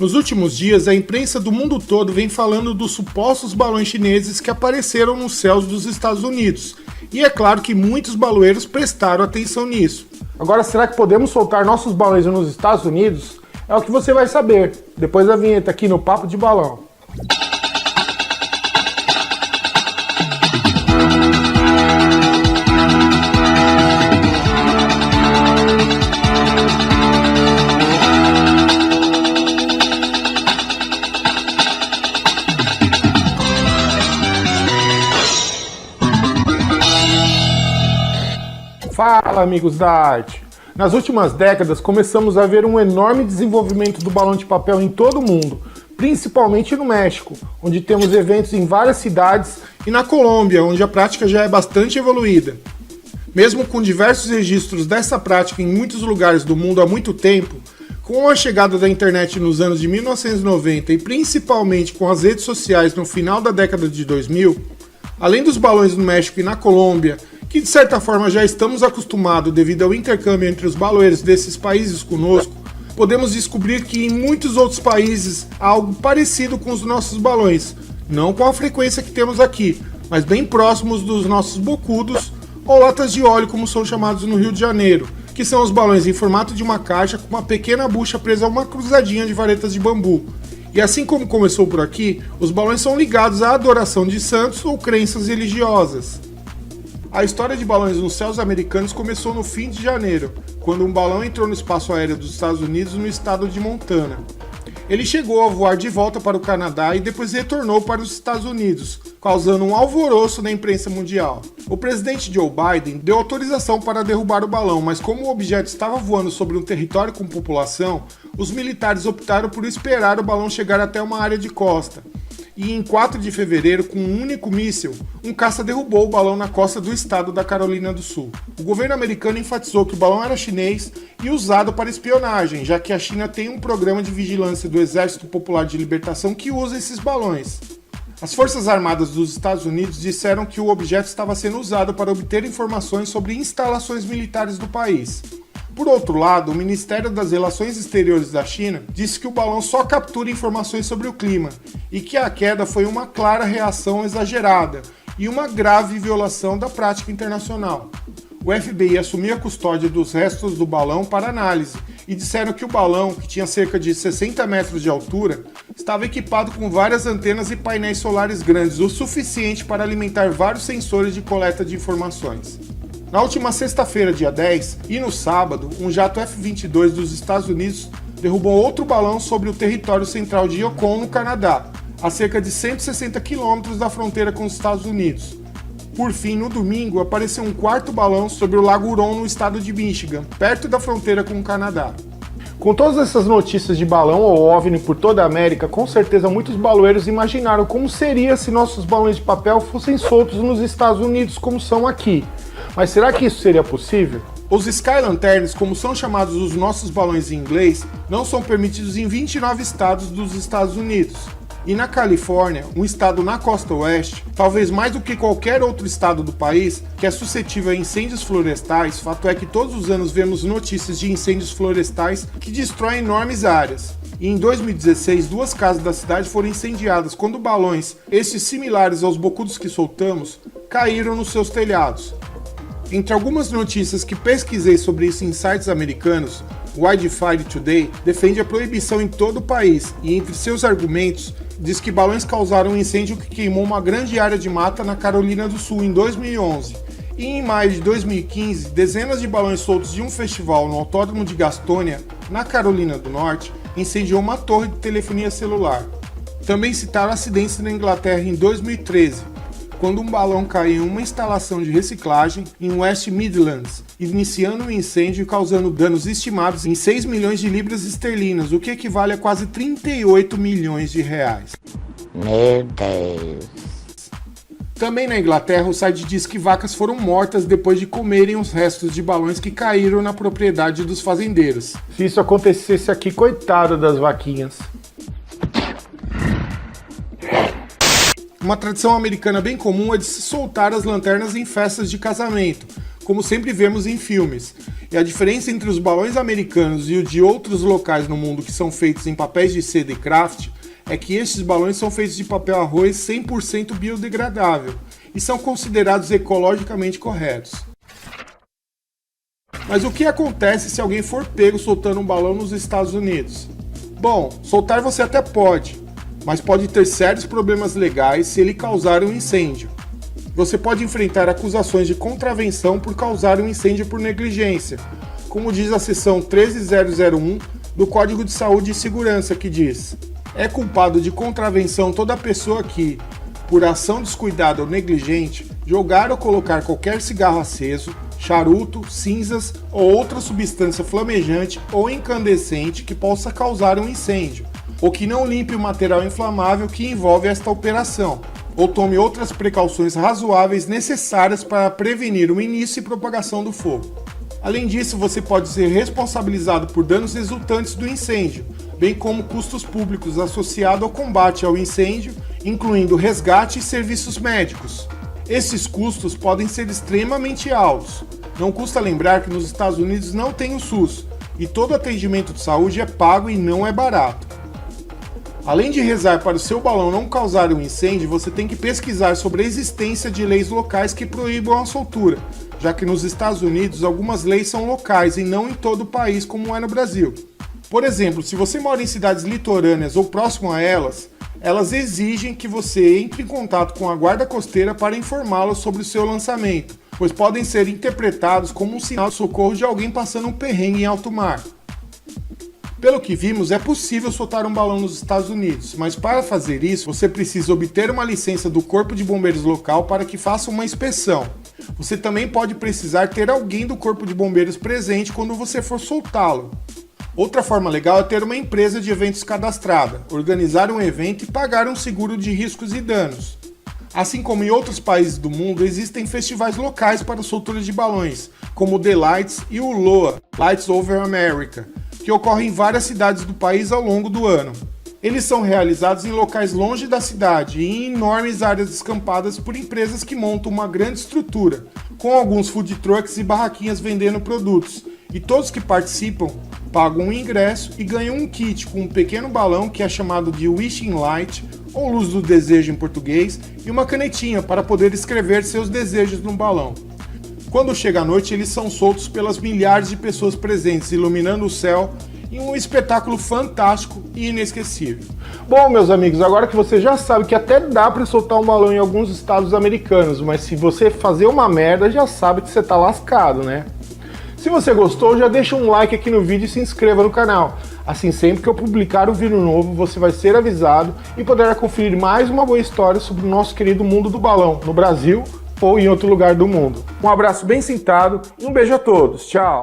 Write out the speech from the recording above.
Nos últimos dias, a imprensa do mundo todo vem falando dos supostos balões chineses que apareceram nos céus dos Estados Unidos. E é claro que muitos baloeiros prestaram atenção nisso. Agora, será que podemos soltar nossos balões nos Estados Unidos? É o que você vai saber, depois da vinheta aqui no Papo de Balão. Fala, amigos da arte! Nas últimas décadas, começamos a ver um enorme desenvolvimento do balão de papel em todo o mundo, principalmente no México, onde temos eventos em várias cidades, e na Colômbia, onde a prática já é bastante evoluída. Mesmo com diversos registros dessa prática em muitos lugares do mundo há muito tempo, com a chegada da internet nos anos de 1990 e principalmente com as redes sociais no final da década de 2000, além dos balões no México e na Colômbia, que de certa forma já estamos acostumados devido ao intercâmbio entre os baloeiros desses países conosco, podemos descobrir que em muitos outros países há algo parecido com os nossos balões, não com a frequência que temos aqui, mas bem próximos dos nossos bocudos ou latas de óleo, como são chamados no Rio de Janeiro, que são os balões em formato de uma caixa com uma pequena bucha presa a uma cruzadinha de varetas de bambu. E assim como começou por aqui, os balões são ligados à adoração de santos ou crenças religiosas. A história de balões nos céus americanos começou no fim de janeiro, quando um balão entrou no espaço aéreo dos Estados Unidos no estado de Montana. Ele chegou a voar de volta para o Canadá e depois retornou para os Estados Unidos, causando um alvoroço na imprensa mundial. O presidente Joe Biden deu autorização para derrubar o balão, mas como o objeto estava voando sobre um território com população, os militares optaram por esperar o balão chegar até uma área de costa. E em 4 de fevereiro, com um único míssil, um caça derrubou o balão na costa do estado da Carolina do Sul. O governo americano enfatizou que o balão era chinês e usado para espionagem, já que a China tem um programa de vigilância do Exército Popular de Libertação que usa esses balões. As Forças Armadas dos Estados Unidos disseram que o objeto estava sendo usado para obter informações sobre instalações militares do país. Por outro lado, o Ministério das Relações Exteriores da China disse que o balão só captura informações sobre o clima e que a queda foi uma clara reação exagerada e uma grave violação da prática internacional. O FBI assumiu a custódia dos restos do balão para análise e disseram que o balão, que tinha cerca de 60 metros de altura, estava equipado com várias antenas e painéis solares grandes, o suficiente para alimentar vários sensores de coleta de informações. Na última sexta-feira, dia 10, e no sábado, um jato F-22 dos Estados Unidos derrubou outro balão sobre o território central de Yukon, no Canadá, a cerca de 160 quilômetros da fronteira com os Estados Unidos. Por fim, no domingo, apareceu um quarto balão sobre o Lago Huron, no estado de Michigan, perto da fronteira com o Canadá. Com todas essas notícias de balão ou OVNI por toda a América, com certeza muitos baloeiros imaginaram como seria se nossos balões de papel fossem soltos nos Estados Unidos como são aqui. Mas será que isso seria possível? Os Sky Lanterns, como são chamados os nossos balões em inglês, não são permitidos em 29 estados dos Estados Unidos. E na Califórnia, um estado na costa oeste, talvez mais do que qualquer outro estado do país, que é suscetível a incêndios florestais, fato é que todos os anos vemos notícias de incêndios florestais que destroem enormes áreas. E em 2016, 2 casas da cidade foram incendiadas quando balões, estes similares aos bocudos que soltamos, caíram nos seus telhados. Entre algumas notícias que pesquisei sobre isso em sites americanos, o Wildfire Today defende a proibição em todo o país e, entre seus argumentos, diz que balões causaram um incêndio que queimou uma grande área de mata na Carolina do Sul em 2011. E em maio de 2015, dezenas de balões soltos de um festival no Autódromo de Gastonia, na Carolina do Norte, incendiou uma torre de telefonia celular. Também citaram acidentes na Inglaterra em 2013, quando um balão caiu em uma instalação de reciclagem em West Midlands, iniciando um incêndio e causando danos estimados em 6 milhões de libras esterlinas, o que equivale a quase 38 milhões de reais. Meu Deus. Também na Inglaterra, o site diz que vacas foram mortas depois de comerem os restos de balões que caíram na propriedade dos fazendeiros. Se isso acontecesse aqui, coitado das vaquinhas. Uma tradição americana bem comum é de se soltar as lanternas em festas de casamento, como sempre vemos em filmes. E a diferença entre os balões americanos e o de outros locais no mundo que são feitos em papéis de seda e craft é que estes balões são feitos de papel arroz 100% biodegradável e são considerados ecologicamente corretos. Mas o que acontece se alguém for pego soltando um balão nos Estados Unidos? Bom, soltar você até pode, mas pode ter sérios problemas legais se ele causar um incêndio. Você pode enfrentar acusações de contravenção por causar um incêndio por negligência, como diz a seção 13001 do Código de Saúde e Segurança, que diz: é culpado de contravenção toda pessoa que, por ação descuidada ou negligente, jogar ou colocar qualquer cigarro aceso, charuto, cinzas ou outra substância flamejante ou incandescente que possa causar um incêndio, ou que não limpe o material inflamável que envolve esta operação, ou tome outras precauções razoáveis necessárias para prevenir o início e propagação do fogo. Além disso, você pode ser responsabilizado por danos resultantes do incêndio, bem como custos públicos associados ao combate ao incêndio, incluindo resgate e serviços médicos. Esses custos podem ser extremamente altos. Não custa lembrar que nos Estados Unidos não tem o SUS, e todo atendimento de saúde é pago e não é barato. Além de rezar para o seu balão não causar um incêndio, você tem que pesquisar sobre a existência de leis locais que proíbam a soltura, já que nos Estados Unidos algumas leis são locais e não em todo o país como é no Brasil. Por exemplo, se você mora em cidades litorâneas ou próximo a elas exigem que você entre em contato com a guarda costeira para informá-los sobre o seu lançamento, pois podem ser interpretados como um sinal de socorro de alguém passando um perrengue em alto mar. Pelo que vimos, é possível soltar um balão nos Estados Unidos, mas para fazer isso, você precisa obter uma licença do Corpo de Bombeiros local para que faça uma inspeção. Você também pode precisar ter alguém do Corpo de Bombeiros presente quando você for soltá-lo. Outra forma legal é ter uma empresa de eventos cadastrada, organizar um evento e pagar um seguro de riscos e danos. Assim como em outros países do mundo, existem festivais locais para soltura de balões, como o The Lights e o LOA, Lights Over America, que ocorrem em várias cidades do país ao longo do ano. Eles são realizados em locais longe da cidade e em enormes áreas descampadas por empresas que montam uma grande estrutura, com alguns food trucks e barraquinhas vendendo produtos, e todos que participam pagam um ingresso e ganham um kit com um pequeno balão que é chamado de Wishing Light, ou Luz do Desejo em português, e uma canetinha para poder escrever seus desejos no balão. Quando chega a noite, eles são soltos pelas milhares de pessoas presentes, iluminando o céu em um espetáculo fantástico e inesquecível. Bom, meus amigos, agora que você já sabe que até dá para soltar um balão em alguns estados americanos, mas se você fazer uma merda, já sabe que você tá lascado, né? Se você gostou, já deixa um like aqui no vídeo e se inscreva no canal. Assim, sempre que eu publicar um vídeo novo, você vai ser avisado e poderá conferir mais uma boa história sobre o nosso querido mundo do balão, no Brasil ou em outro lugar do mundo. Um abraço bem sentado e um beijo a todos. Tchau!